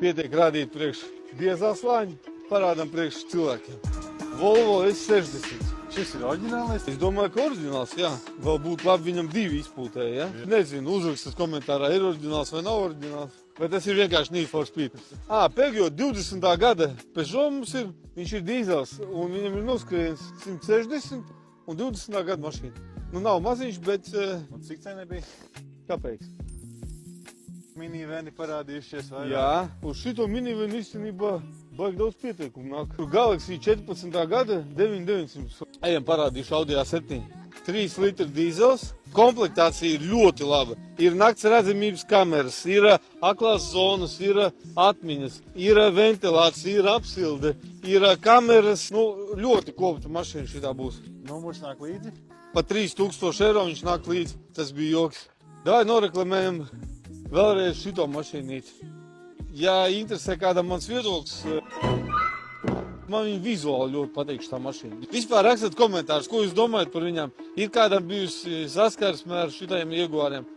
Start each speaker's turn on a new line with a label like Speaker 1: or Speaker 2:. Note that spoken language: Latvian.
Speaker 1: pietiek rādīt priekš biezā slāņa, parādam priekš cilvēkiem. Volvo S60.
Speaker 2: Šis ir oriģinālais?
Speaker 1: Es domāju, ka oriģināls, jā. Vēl būtu labi viņam 2 izpūtēji, ja? Nezinu, uzrakstas komentārā, ir oriģināls vai nav oriģināls. Vai tas ir vienkārši Need for Speed. Peugeot 20. gada Peugeot mums ir, viņš ir dīzels, un viņam ir noskrējiens 160 un 20. gada mašīna. Nu, nav maziņš, bet...
Speaker 2: Un cik cena bija?
Speaker 1: Kāpēc?
Speaker 2: Miniveni parādījušies vairāk.
Speaker 1: Jā, uz šito minivenu īstenībā baigi daudz pieteikumu nāk. Galaxy 14. gada 9900. Ejam parādīšu Audi A7. 3 litri dīzels. Komplektācija ir ļoti laba. Ir nakts redzamības kameras, ir aklās zonas, ir atmiņas, ir ventilācija, ir apsilde, ir kameras. Nu, ļoti kopta mašīna šitā būs.
Speaker 2: Numurs nāk līdzi?
Speaker 1: Pa 3000 eiro viņš nāk līdzi. Tas bija joks. Davai noreklamējam vēlreiz šito mašīnīti. Ja interesē kādam mans viedoklis, man viņa vizuāli ļoti patīk šitā mašīna. Vispār rakstat komentārus, ko jūs domājat par viņām. Ir kādam bijusi saskarsme ar šitajiem Jaguāriem.